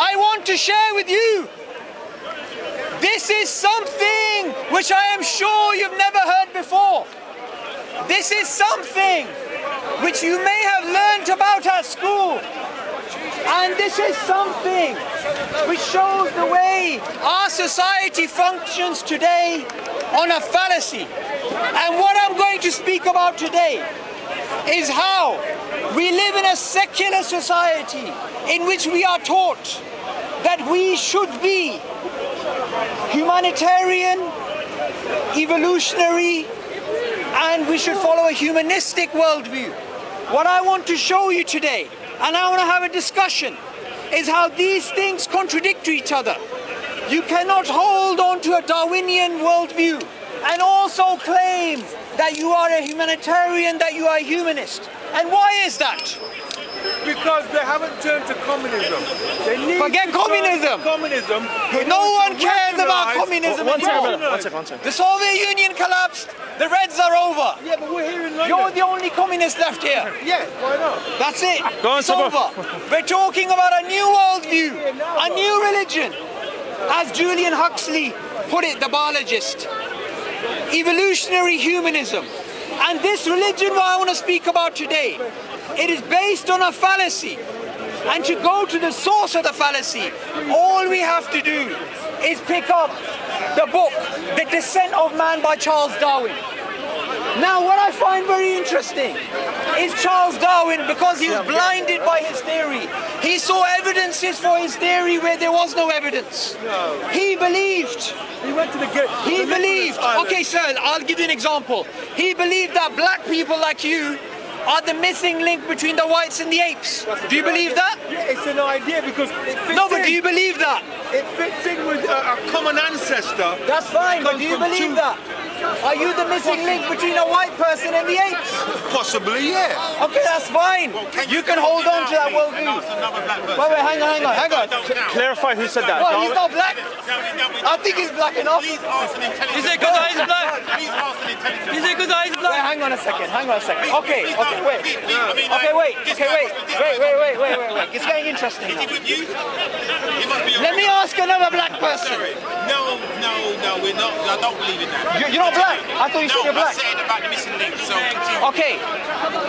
I want to share with you. This is something which I am sure you've never heard before. This is something which you may have learnt about at school. And this is something which shows the way our society functions today on a fallacy. And what I'm going to speak about today is how we live in a secular society in which we are taught that we should be humanitarian, evolutionary, and we should follow a humanistic worldview. What I want to show you today, and I want to have a discussion, is how these things contradict each other. You cannot hold on to a Darwinian worldview and also claim that you are a humanitarian, that you are a humanist. And why is that? Because they haven't turned to communism. They need Forget communism. No one cares about communism anymore. One second. The Soviet Union collapsed. The Reds are over. Yeah, but we're here in London. You're the only communist left here. Yeah, why not? That's it. Go on, it's over. We're talking about a new worldview, a new religion. As Julian Huxley put it, the biologist. Evolutionary humanism. And this religion, what I want to speak about today, it is based on a fallacy. And to go to the source of the fallacy, all we have to do is pick up the book, The Descent of Man by Charles Darwin. Now, what I find very interesting is Charles Darwin, because he was blinded by his theory, he saw evidences for his theory where there was no evidence. No. He believed. He went to the gate. He believed. Okay, sir, I'll give you an example. He believed that black people like you are the missing link between the whites and the apes. Do you believe that? Yeah, it's an idea because it fits No, but in. do you believe that? It fits in with a common ancestor. That's fine, but do you Come from believe two- that? Are you the missing link between a white person and the apes? Possibly, yeah. Okay, that's fine. You can hold on to that worldview. Wait, hang on. Clarify who said that. Well, he's not black. I think he's black enough. Please ask an intelligent. Is it because he's black? Please ask an intelligent. Is it because he's black? Wait, hang on a second. Okay, wait. Wait. It's getting interesting now. With you? He must be Let me ask another black person. No, we're not. I don't believe in that. You're not black? I thought you said you're No, I black. said about the missing link, so continue. Okay,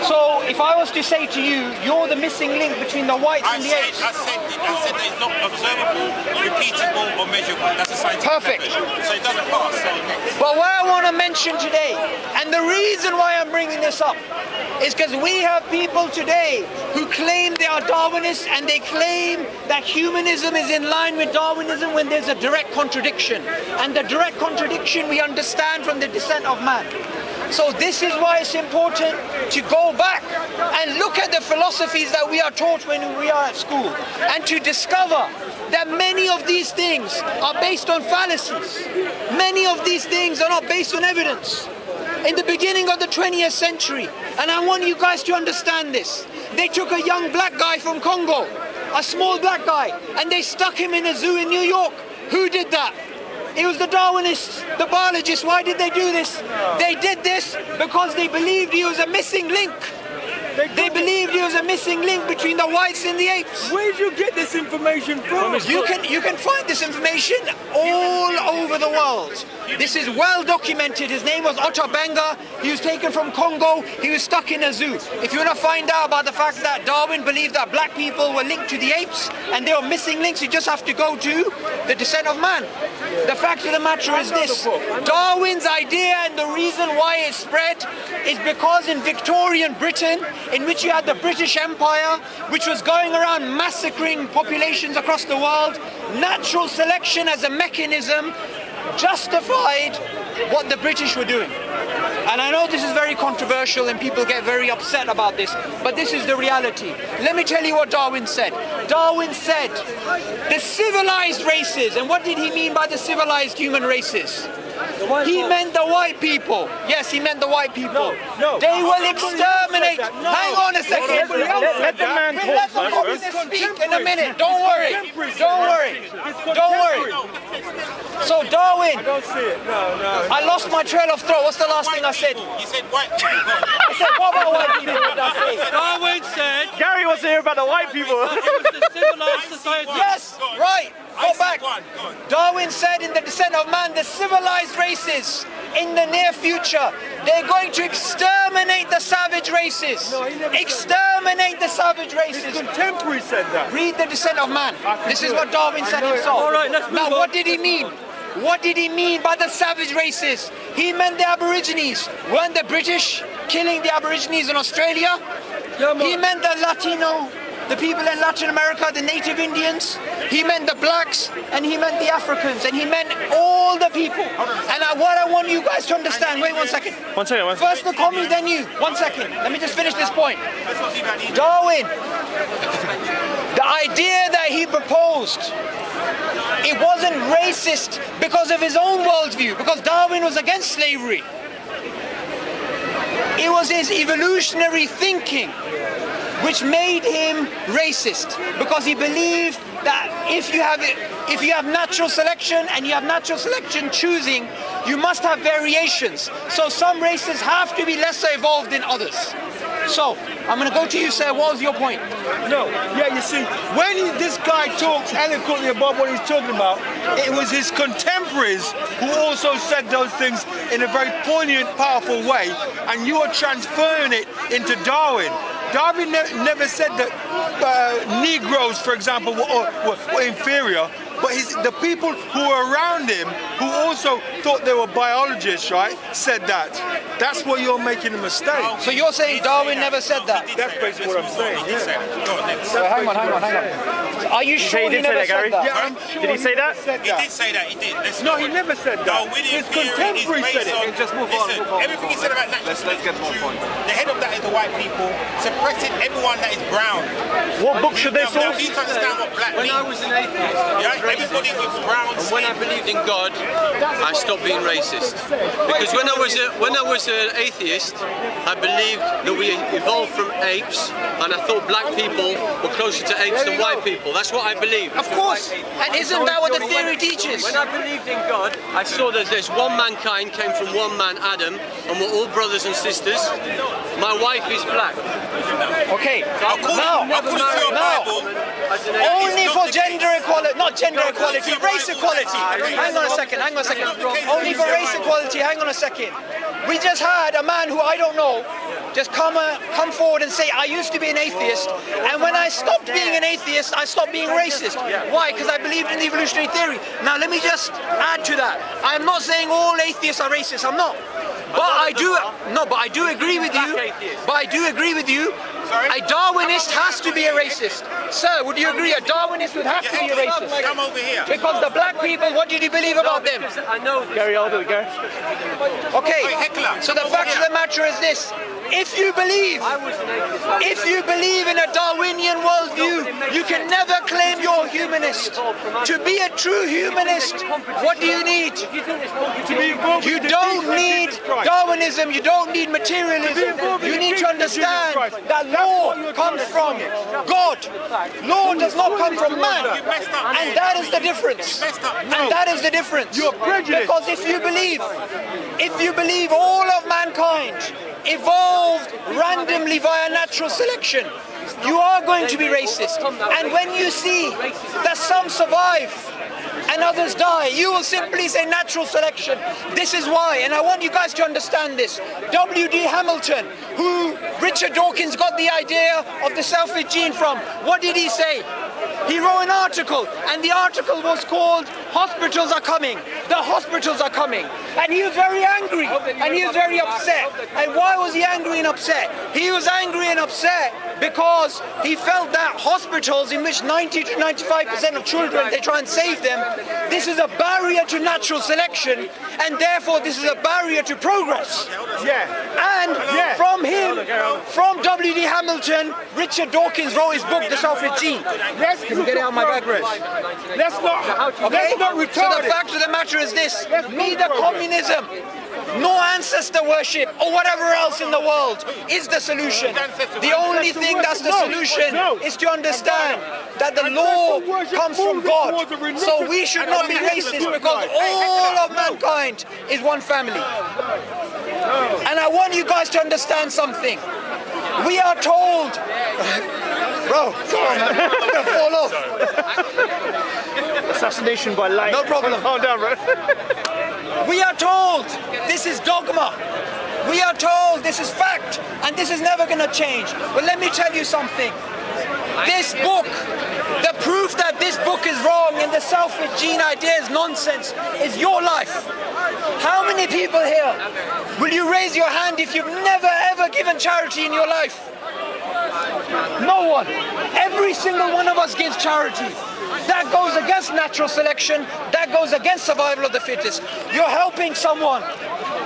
so if I was to say to you, you're the missing link between the whites I and the said apes. that it's not observable, repeatable, or measurable. That's a scientific Perfect. method. So it doesn't pass. So next. But what I want to mention today, and the reason why I'm bringing this up, is because we have people today who claim they are Darwinists and they claim that humanism is in line with Darwinism when there's a direct contradiction. And the direct contradiction we understand from the descent of man. So this is why it's important to go back and look at the philosophies that we are taught when we are at school and to discover that many of these things are based on fallacies. Many of these things are not based on evidence. In the beginning of the 20th century, and I want you guys to understand this, they took a young black guy from Congo, a small black guy, and they stuck him in a zoo in New York. Who did that? It was the Darwinists, the biologists. Why did they do this? They did this because they believed he was a missing link. They believed he was a missing link between the whites and the apes. Where did you get this information from? You can find this information all over the world. This is well documented. His name was Otto Benga. He was taken from Congo. He was stuck in a zoo. If you want to find out about the fact that Darwin believed that black people were linked to the apes and they were missing links, you just have to go to The Descent of Man. The fact of the matter is this. Darwin's idea and the reason why it spread is because in Victorian Britain, in which you had the British Empire, which was going around massacring populations across the world, natural selection as a mechanism justified what the British were doing. And I know this is very controversial and people get very upset about this, but this is the reality. Let me tell you what Darwin said. Darwin said the civilized races, and what did he mean by the civilized human races? He meant the white people. Yes, he meant the white people. No. They will exterminate. No. Hang on a second. Let the man Let the communists speak in a minute. Don't worry. Don't worry. Don't worry. So Darwin, I don't see it. No. I lost my trail of thought. What's the last thing I said? You said white people. I said, what about white people? What did I say? Darwin said Gary wants to hear about the white people. it was the civilized society. Yes, right. Go back. Go on. Darwin said in The Descent of Man, the civilized races in the near future, they're going to exterminate the savage races. No, he never said Exterminate the savage His races. contemporary said that. Read The Descent of Man. can This do is it. what Darwin I said know it. himself. All right, let's move Now, on. what did he mean? What did he mean by the savage races? He meant the Aborigines. Weren't the British killing the Aborigines in Australia? He meant the Latino, the people in Latin America, the native Indians. He meant the blacks, and he meant the Africans, and he meant all the people. And what I want you guys to understand, wait 1 second. One second. First the commie, then you. 1 second. Let me just finish this point. Darwin, the idea that he proposed, it wasn't racist because of his own worldview, because Darwin was against slavery. It was his evolutionary thinking which made him racist, because he believed that if you have natural selection and you have natural selection choosing, you must have variations. So some races have to be lesser evolved than others. So I'm going to go to you, sir. What was your point? No, yeah, you see, when this guy talks eloquently about what he's talking about, it was his contemporaries who also said those things in a very poignant, powerful way, and you are transferring it into Darwin. Darwin never said that Negroes, for example, were inferior, but the people who were around him, who also thought they were biologists, right, said that. That's where you're making a mistake. So you're saying Darwin never said that? That's basically what I'm saying. So hang on. Are you sure he he did say never that, Gary? said that? Yeah, I'm sure Did he say that? said He did say that, he did. Let's No, go he on. never said that. Darwinian His theory is contemporary based said it. on- Just move on, Listen, move on, everything he move said on. about natural Let's get more selection, points. the head of that is the white people, suppressing everyone that is brown. What book should they Now, source? you need to understand what black When I means. was an atheist, Yeah, everybody with brown and when I skin. believed in God, I stopped being racist. Because when I was an atheist, I believed that we evolved from apes, and I thought black people were closer to apes than white people. That's what I believed. Of course. And isn't that what the theory teaches? When I believed in God, I saw that there's one mankind came from one man, Adam, and we're all brothers and sisters. My wife is black. Okay. According Now, to your now, Bible, As an atheist. only It's for not the gender equality, not gender equality, your race Bible. equality. Hang on a second. Only for race equality, hang on a second. We just had a man who I don't know just come forward and say, I used to be an atheist, and when I stopped being an atheist, I stopped being racist. Why? Because I believed in the evolutionary theory. Now let me just add to that. I'm not saying all atheists are racist, I'm not. But I do agree with you. But I do agree with you. A Darwinist has to be a racist. Sir, would you agree? A Darwinist would have to be a racist. Come over here. Because the black people, what did you believe about them? I know Gary, I'll do it, Gary. Okay, Hey, heckler, so the come fact over of the matter is this. If you believe in a Darwinian worldview, you can never claim you're a humanist. To be a true humanist, what do you need? You don't need Darwinism, you don't need materialism. You need to understand that law comes from God. Law does not come from man. And that is the difference. And that is the difference. You're prejudiced. Because if you believe all of mankind evolved randomly via natural selection, you are going to be racist. And when you see that some survive and others die, you will simply say natural selection. This is why, and I want you guys to understand this. W.D. Hamilton, who Richard Dawkins got the idea of the selfish gene from, what did he say? He wrote an article, and the article was called "Hospitals Are Coming." The hospitals are coming. And he was very angry, and he was very upset. And why was he angry and upset? He was angry and upset because he felt that hospitals in which 90 to 95% of children, they try and save them, this is a barrier to natural selection, and therefore this is a barrier to progress. Yeah. And from him, from W.D. Hamilton, Richard Dawkins wrote his book, The Selfish Gene. Can you get it out of my bag, Rez? Let's not So retard the it. fact of the matter is this: neither communism, no ancestor worship, or whatever else in the world is the solution. The only thing that's the solution is to understand that the law comes from God. So we should not be racist because all of mankind is one family. And I want you guys to understand something. We are told, bro, come on, man, I'm gonna fall off. Assassination by light. No problem. Calm down, bro. We are told this is dogma. We are told this is fact, and this is never going to change. But let me tell you something. This book, the proof that this book is wrong and the selfish gene idea is nonsense is your life. How many people here will you raise your hand if you've never ever given charity in your life? No one. Every single one of us gives charity. That goes against natural selection. That goes against survival of the fittest. You're helping someone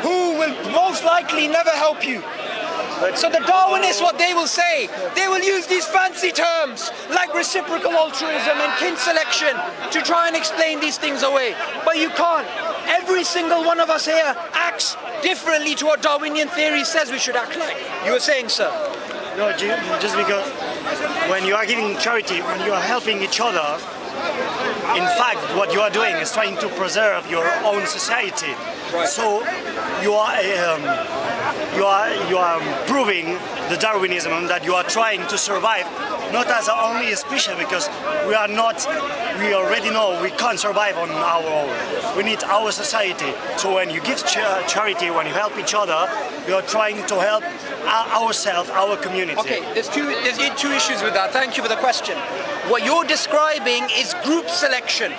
who will most likely never help you. So the Darwinists, what they will say, they will use these fancy terms like reciprocal altruism and kin selection to try and explain these things away. But you can't. Every single one of us here acts differently to what Darwinian theory says we should act like. You were saying, sir? No, just because when you are giving charity, when you are helping each other, in fact, what you are doing is trying to preserve your own society. Right. So you are proving the Darwinism that you are trying to survive, not as only a species, because we already know we can't survive on our own. We need our society. So when you give charity, when you help each other, you are trying to help ourselves, our community. Okay, there's two issues with that. Thank you for the question. What you're describing is group selection,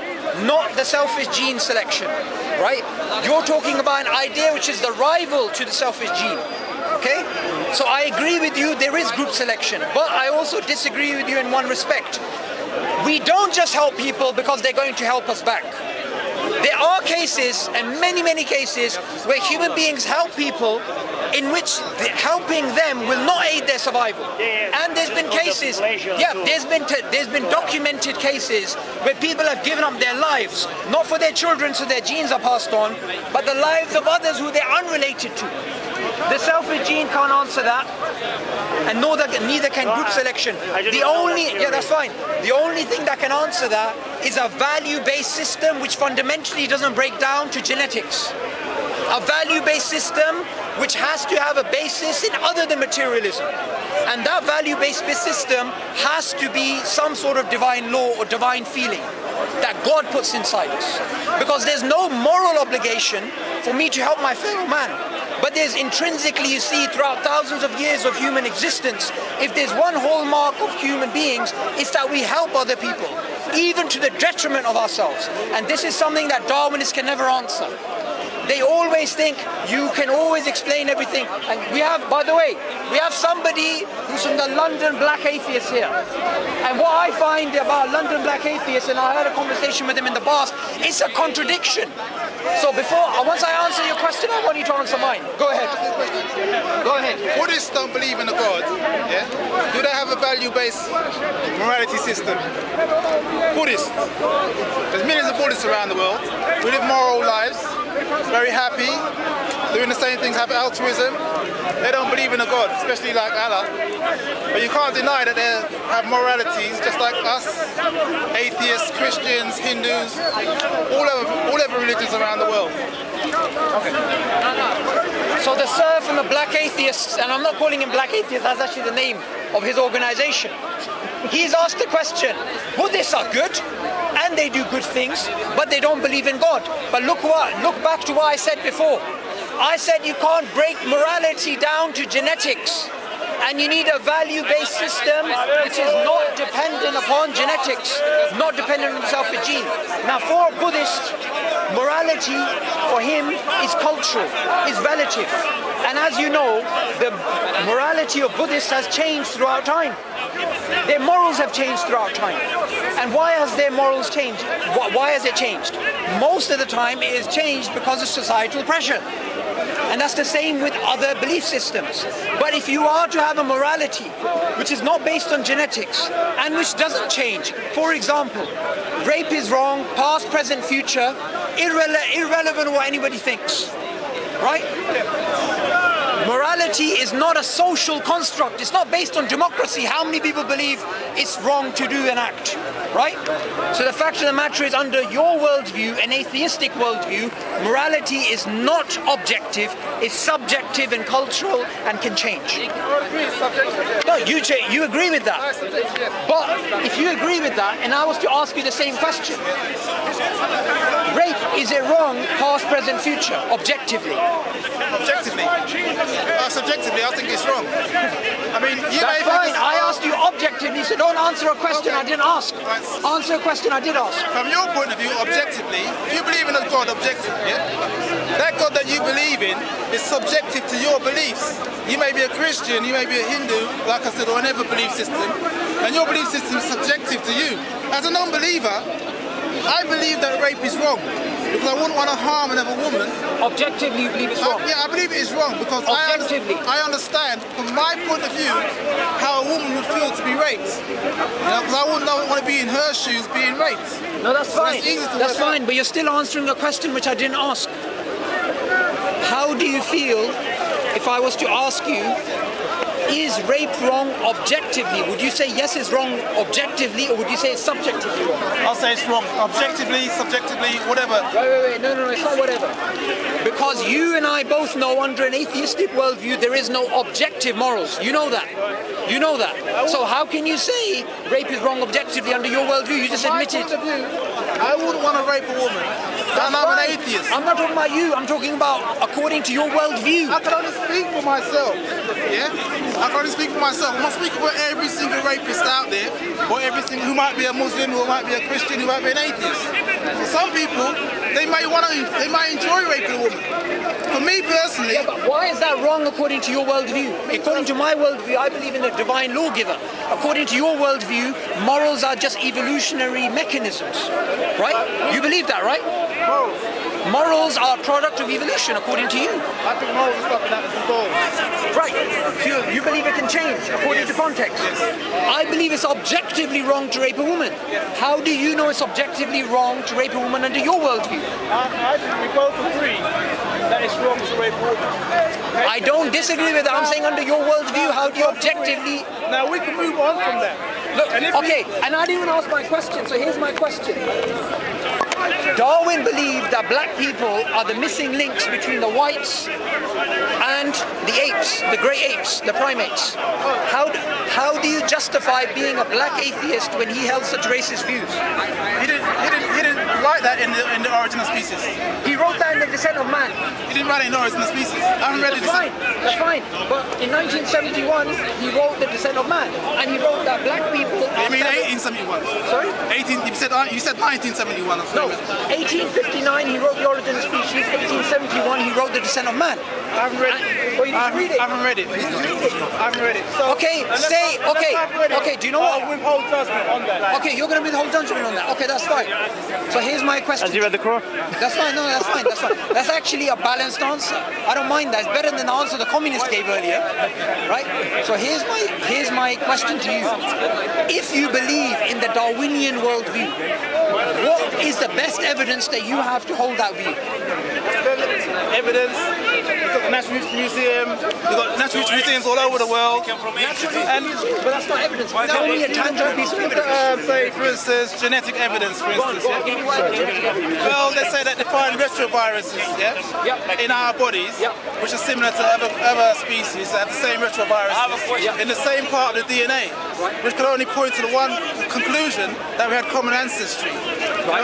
not the selfish gene selection, right? You're talking about an idea which is the rival to the selfish gene, okay? So I agree with you, there is group selection, but I also disagree with you in one respect. We don't just help people because they're going to help us back. There are cases, and many cases, where human beings help people in which helping them will not aid their survival. And there's been cases, there's been documented cases where people have given up their lives, not for their children so their genes are passed on, but the lives of others who they're unrelated to. The selfish gene can't answer that, and neither can group selection. The only thing that can answer that is a value-based system which fundamentally doesn't break down to genetics. A value-based system which has to have a basis in other than materialism. And that value-based system has to be some sort of divine law or divine feeling that God puts inside us. Because there's no moral obligation for me to help my fellow man. But there's intrinsically, you see, throughout thousands of years of human existence, if there's one hallmark of human beings, it's that we help other people, even to the detriment of ourselves. And this is something that Darwinists can never answer. They always think you can always explain everything. And we have, by the way, we have somebody who's from the London Black Atheists here. And what I find about London Black Atheists, and I had a conversation with him in the past, it's a contradiction. So once I answer your question, I want you to answer mine. Go ahead. Go ahead. Buddhists don't believe in a God, yeah? Do they have a value-based morality system? Buddhists. There's millions of Buddhists around the world. We live moral lives, very happy, doing the same things, have altruism. They don't believe in a God, especially like Allah. But you can't deny that they have moralities just like us, atheists, Christians, Hindus, all over religions around the world. Okay. So the sir from the Black Atheists, and I'm not calling him Black Atheist, that's actually the name of his organization. He's asked the question, Buddhists are good, and they do good things, but they don't believe in God. But look back to what I said before. I said you can't break morality down to genetics, and you need a value-based system which is not dependent upon genetics, not dependent on the selfish gene. Now for a Buddhist, morality for him is cultural, is relative. And as you know, the morality of Buddhists has changed throughout time. Their morals have changed throughout time. And why has their morals changed? Why has it changed? Most of the time it is changed because of societal pressure. And that's the same with other belief systems. But if you are to have a morality which is not based on genetics and which doesn't change, for example, rape is wrong, past, present, future, irrelevant what anybody thinks, right? Morality is not a social construct. It's not based on democracy. How many people believe it's wrong to do an act, right? So the fact of the matter is, under your worldview, an atheistic worldview, morality is not objective. It's subjective and cultural and can change. No, you agree with that. But if you agree with that, and I was to ask you the same question, rape, is it wrong, past, present, future, objectively? Objectively. Subjectively, I think it's wrong. I mean, you That's may fine. think I asked you objectively, so don't answer a question I didn't ask. Answer a question I did ask. from your point of view, objectively, if you believe in a God objectively, that God that you believe in is subjective to your beliefs. You may be a Christian, you may be a Hindu, like I said, or another belief system, and your belief system is subjective to you. As a non-believer, I believe that rape is wrong. Because I wouldn't want to harm another woman. Objectively, you believe it's wrong? Yeah, I believe it is wrong because I understand, from my point of view, how a woman would feel to be raped. Because I wouldn't want to be in her shoes being raped. No, that's fine. That's fine, out. but you're still answering a question which I didn't ask. How do you feel if I was to ask you, is rape wrong objectively? Would you say yes, it's wrong objectively, or would you say it's subjectively wrong? I'll say it's wrong. Objectively, subjectively, whatever. Wait. No, it's not whatever. Because you and I both know under an atheistic worldview there is no objective morals. You know that. You know that. So how can you say rape is wrong objectively under your worldview? You just admitted. I wouldn't want to rape a woman. And I'm an atheist. I'm not talking about you. I'm talking about according to your worldview. I can only speak for myself. Yeah? I can only speak for myself. I'm not speaking for every single rapist out there, or every single who might be a Muslim, who might be a Christian, who might be an atheist. For some people, they might enjoy raping a woman. For me personally, Yeah, but why is that wrong according to your worldview? According to my worldview, I believe in a divine lawgiver. According to your worldview, morals are just evolutionary mechanisms, right? You believe that, right? Morals are a product of evolution, according to you. I think morals is something that is evolved. Right. You believe it can change according to context. I believe it's objectively wrong to rape a woman. How do you know it's objectively wrong to rape a woman under your worldview? I think we both agree that it's wrong to rape a woman. I don't disagree with that. I'm saying under your worldview, how do you objectively... Now we can move on from that. Look, okay, and I didn't even ask my question, so here's my question. Darwin believed that black people are the missing links between the whites and the apes, the grey apes, the primates. How do you justify being a black atheist when he held such racist views? He didn't write that in the Origin of Species. He wrote that in The Descent of Man. He didn't write it in the Origin of Species. I haven't read it. That's fine. But in 1971, he wrote The Descent of Man, and he wrote that black people. You mean 1871? Sorry? You said 1971. No, 1859 he wrote The Origin of Species. 1871 he wrote The Descent of Man. I haven't read it. Well, you didn't read it. I haven't read it. I haven't read it. So, Okay, do you know what? I'll withhold judgment on that. Okay, you're going to withhold judgment on that. Okay, that's fine. So here's my question. Has he read the Quran? That's fine, no, that's fine, that's fine. That's actually a balanced answer. I don't mind that. It's better than the answer the communist gave earlier, right? So here's my question to you. If you believe in the Darwinian worldview, what is the best evidence that you have to hold that view? evidence. You've got the Natural History Museum. You've got natural history museums all over the world. But that's not evidence. Tell me a tangible piece of evidence. Say, for instance, genetic evidence, for instance. Well, they say that they find retroviruses, in our bodies, which are similar to other species that have the same retroviruses in the same part of the DNA, which can only point to the one conclusion that we had common ancestry.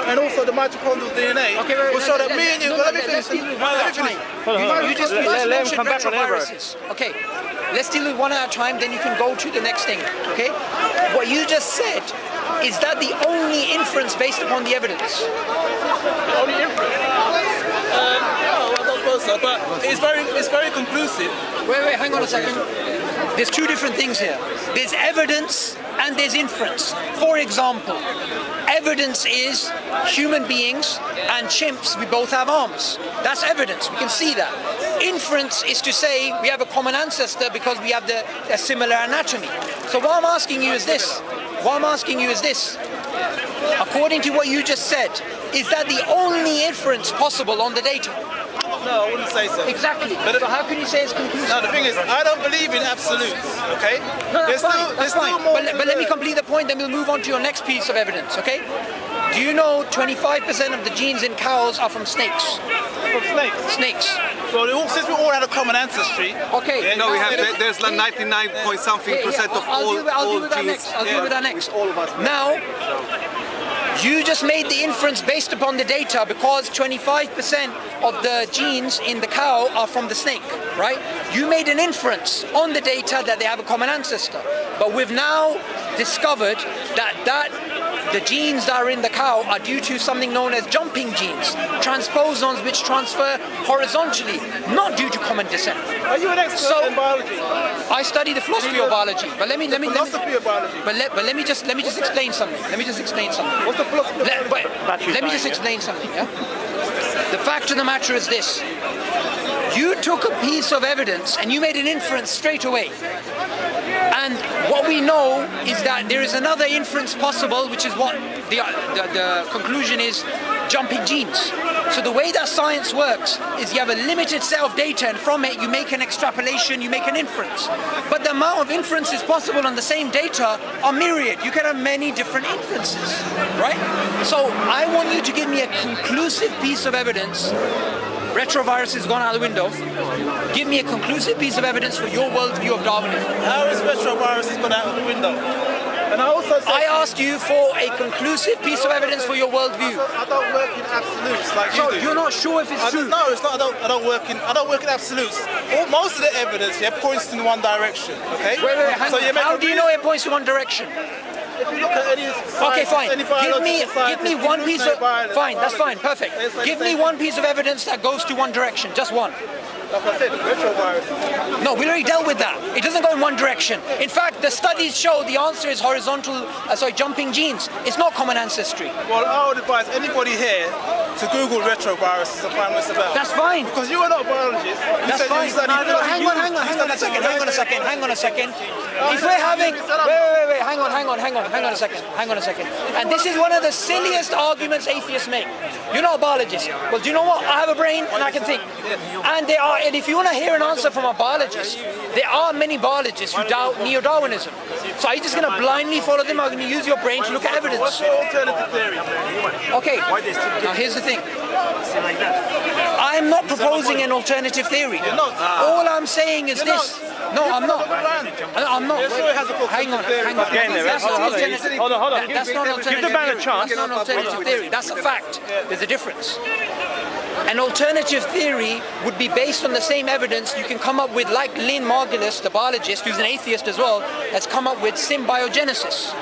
And also the mitochondrial DNA will show that me and you. Let me finish. You just mentioned retroviruses. Okay, let's deal with one at a time, then you can go to the next thing. Okay, what you just said, is that the only inference based upon the evidence? The only inference? No, I don't suppose so, but it's very conclusive. Wait, hang on a second. There's two different things here. There's evidence and there's inference. For example, evidence is human beings and chimps, we both have arms. That's evidence, we can see that. Inference is to say we have a common ancestor because we have a similar anatomy. So what I'm asking you is this. According to what you just said, is that the only inference possible on the data? No, I wouldn't say so. Exactly. So how can you say it's conclusive? No, the thing is, I don't believe in absolutes, okay? No, that's fine. There's still more but let me complete the point, then we'll move on to your next piece of evidence, okay? Do you know 25% of the genes in cows are from snakes? From snakes? Snakes. So since we all had a common ancestry... Okay. Yeah, No, we have, there's like 99-point-something% of all genes. I'll deal with that next. I'll deal with that next. Now, you just made the inference based upon the data because 25% of the genes in the cow are from the snake, right? You made an inference on the data that they have a common ancestor. But we've now discovered that the genes that are in the cow are due to something known as jumping genes, transposons which transfer horizontally, not due to common descent. Are you an expert in biology? I study the philosophy of biology, but let me philosophy of biology. But let me just explain something. Let me just explain something. What's the philosophy of biology? Let me just explain something. Yeah. The fact of the matter is this: you took a piece of evidence and you made an inference straight away. And what we know is that there is another inference possible, which is what the conclusion is: jumping genes. So the way that science works is you have a limited set of data, and from it you make an extrapolation, you make an inference. But the amount of inferences possible on the same data are myriad. You can have many different inferences, right? So I want you to give me a conclusive piece of evidence. Retrovirus has gone out the window. Give me a conclusive piece of evidence for your worldview of Darwinism. How is retrovirus gone out the window? And I asked you for a conclusive piece of evidence for your worldview. I don't work in absolutes like you do. You're not sure if it's true? No, it's not. I don't work in absolutes. Most of the evidence here points in one direction. Okay. Wait. How do you know it points in one direction? If you look at any science, okay, fine. Give me one piece of. Fine, that's fine. Perfect. Give me one piece of evidence that goes to one direction. Just one. Like I said, retrovirus. No, we already dealt with that. It doesn't go in one direction. In fact, the studies show the answer is jumping genes. It's not common ancestry. Well, I would advise anybody here to Google retroviruses and find what it's about. That's fine. Because you are not a biologist. That's fine. Hang on a second. If we're having... Wait, hang on a second. And this is one of the silliest arguments atheists make. You're not a biologist. Well, do you know what? I have a brain and I can think. And if you want to hear an answer from a biologist, there are many biologists who doubt neo-Darwinism. So are you just going to blindly follow them, or are you going to use your brain to look at evidence? What's your alternative theory? Okay, now here's the thing. I'm not proposing an alternative theory. You're not. All I'm saying is this. No, I'm not. I'm not. Hang on. That's not alternative. Hold on. That's not alternative. Give the man a chance. That's not alternative theory. That's a fact. There's a difference. An alternative theory would be based on the same evidence you can come up with, like Lynn Margulis, the biologist, who's an atheist as well, has come up with symbiogenesis.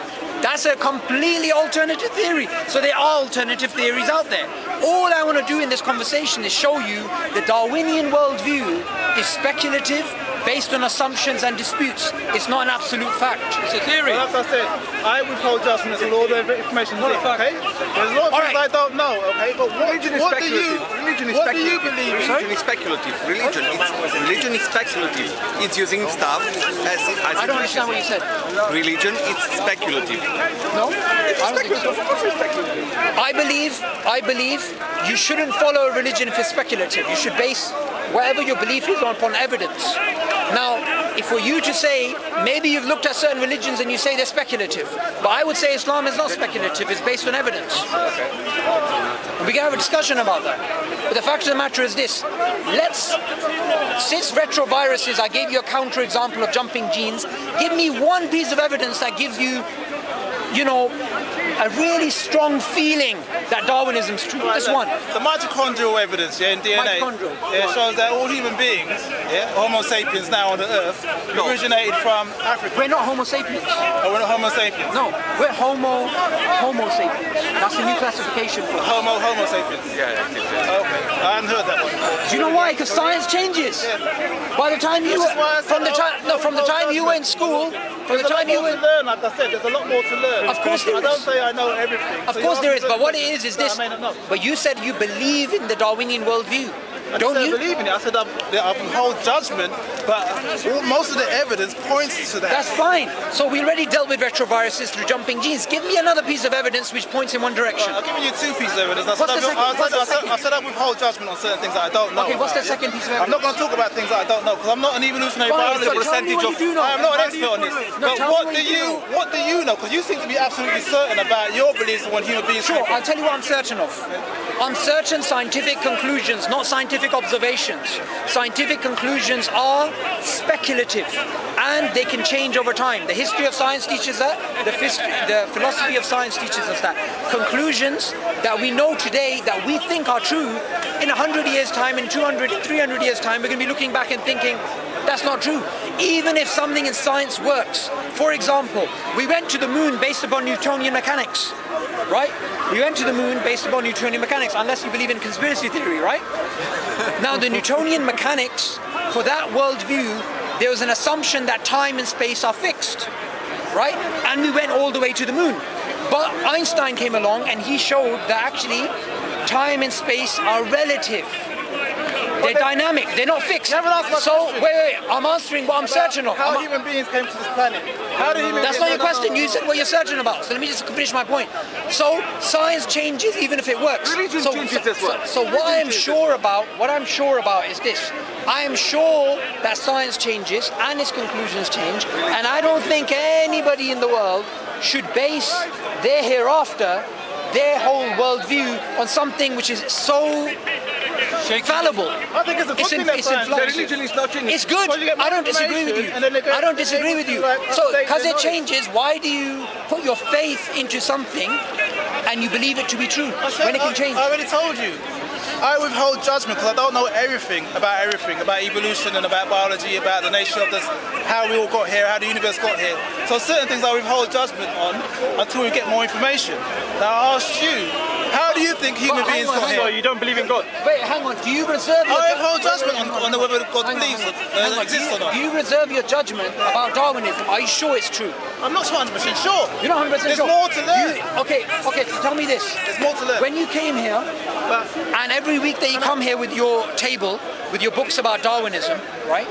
That's a completely alternative theory. So there are alternative theories out there. All I want to do in this conversation is show you the Darwinian worldview is speculative, based on assumptions and disputes. It's not an absolute fact. It's a theory. Well, like I said, I withhold judgment until all the information is here, okay? There's a lot of things I don't know, okay? But Religion is speculative. What do you believe? Religion is speculative. Religion is speculative. It's using stuff as I don't understand what you said. Religion is speculative. No? It's speculative. Of course it's speculative. I believe you shouldn't follow a religion if it's speculative. You should base whatever your belief is upon evidence. Now, if for you to say, maybe you've looked at certain religions and you say they're speculative, but I would say Islam is not speculative, it's based on evidence. And we can have a discussion about that. But the fact of the matter is this, since retroviruses, I gave you a counter example of jumping genes, give me one piece of evidence that gives you, a really strong feeling that Darwinism is true. Just one. The mitochondrial evidence, in DNA, shows that all human beings, Homo sapiens now on the Earth, originated from Africa. We're not Homo sapiens. Oh, we're not Homo sapiens? No, we're Homo sapiens. That's a new classification for Homo sapiens. Yeah. Okay, I hadn't heard that one. Do you know why? Because science changes. By the time you from the time you were in school, from the time you were to learn, like I said, there's a lot more to learn. Of course there is. I don't say I know everything. Of course there is, but what it is this. But you said you believe in the Darwinian worldview. Don't I you? believe in it. I said I withhold judgment, but most of the evidence points to that. That's fine. So we already dealt with retroviruses through jumping genes. Give me another piece of evidence which points in one direction. I've given you two pieces of evidence. What's I said I withhold judgment on certain things that I don't know. Okay, what's the about, second piece of evidence? I'm not going to talk about things that I don't know because I'm not an evolutionary Fine, biologist. so tell me what you do know. I am not an expert on this. No, But tell what me what do you know? Because you seem to be absolutely certain about your beliefs on what human beings. Sure, I'll tell you what I'm certain of. I'm certain scientific conclusions, not scientific observations. Scientific conclusions are speculative and they can change over time. The history of science teaches that. The philosophy of science teaches us that. Conclusions that we know today that we think are true, in 100 years' time, in 200, 300 years' time, we're going to be looking back and thinking, that's not true. Even if something in science works. For example, we went to the moon based upon Newtonian mechanics, right? We went to the moon based upon Newtonian mechanics, unless you believe in conspiracy theory, right? Now, the Newtonian mechanics, for that worldview, there was an assumption that time and space are fixed, right? And we went all the way to the moon. But Einstein came along and he showed that actually time and space are relative. They're dynamic, they're not fixed. So, wait, I'm answering what I'm certain of. How human beings came to this planet. That's not your question, you said what you're certain about. So let me just finish my point. So, science changes even if it works. So what I'm sure about is this. I am sure that science changes and its conclusions change, and I don't think anybody in the world should base their hereafter, their whole worldview on something which is so fallible. I think it's a good thing that science. Religion is not changing. It's good. I don't disagree with you. I don't disagree with you. So, because it changes, why do you put your faith into something and you believe it to be true when it can change? I already told you. I withhold judgment because I don't know everything, about evolution and about biology, about the nature of this, how we all got here, how the universe got here. So certain things I withhold judgment on until we get more information. Now I asked you, how do you think human beings got here? So you don't believe in God? Wait, hang on. Do you reserve your I withhold judgment on whether God believes exists or not. Do you reserve your judgment about Darwinism? Are you sure it's true? I'm not 100% sure. You're not 100% sure? There's more to learn. Okay, so tell me this. There's more to learn. When you came here, and every week that you come here with your table, with your books about Darwinism, right?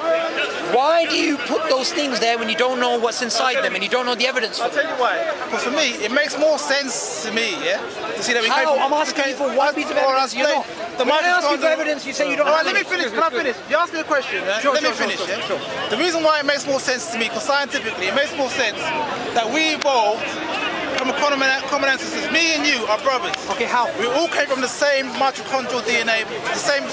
Why do you put those things there when you don't know what's inside them and you don't know the evidence for I'll them? tell you why. Because for me, it makes more sense to me, yeah? To see that we came from... I'm asking you for one piece of evidence you don't. When I ask you for evidence, you say you don't All have right, let me finish. Can I finish? You asked me a question, yeah? Let me finish, yeah? The reason why it makes more sense to me, because scientifically, it makes more sense that we evolved from a common ancestors. Me and you are brothers. Okay, how? We all came from the same mitochondrial DNA, the same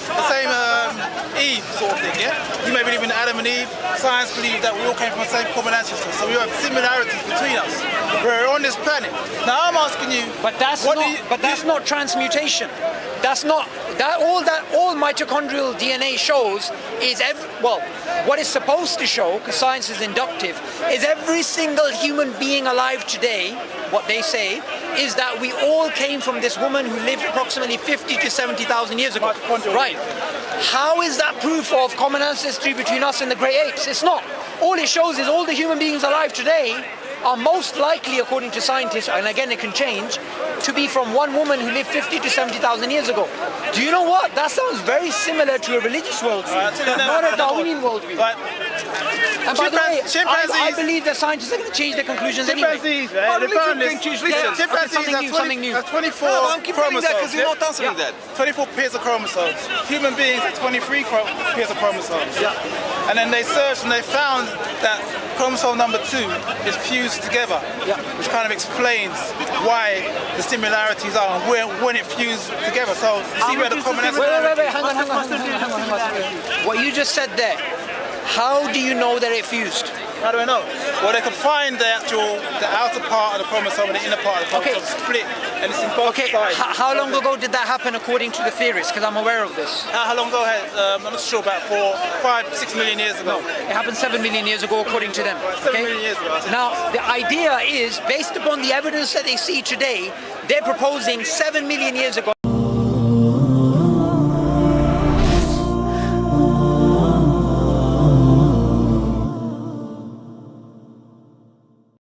Eve sort of thing, yeah? You may believe in Adam and Eve. Science believes that we all came from the same common ancestors. So we have similarities between us. We're on this planet. Now I'm asking you, But that's not transmutation. That's not all mitochondrial DNA shows is what it's supposed to show, because science is inductive, is every single human being alive today, what they say, is that we all came from this woman who lived approximately 50 to 70,000 years ago. Right. How is that proof of common ancestry between us and the great apes? It's not. All it shows is all the human beings alive today are most likely, according to scientists, and again it can change, to be from one woman who lived 50 to 70,000 years ago. Do you know what? That sounds very similar to a religious worldview, not a Darwinian worldview. And by the way, I believe that scientists are going to change their conclusions anyway. Chimpanzees, chimpanzees have 24 chromosomes. Because you're not answering that. 24 pairs of chromosomes. Human beings have 23 pairs of chromosomes. Yeah. And then they searched and they found that chromosome number 2 is fused together, which kind of explains why the similarities are and when it fused together. So you see where the common ancestors... Wait, hang on. What you just said there, how do you know that it fused? How do I know? Well, they could find the outer part of the chromosome and the inner part of the chromosome split, and it's in both sides. How long ago did that happen according to the theorists? Because I'm aware of this. How long ago? I'm not sure, about 6 million years ago. No, it happened 7 million years ago according to them. 7 million years ago. Now, the idea is, based upon the evidence that they see today, they're proposing 7 million years ago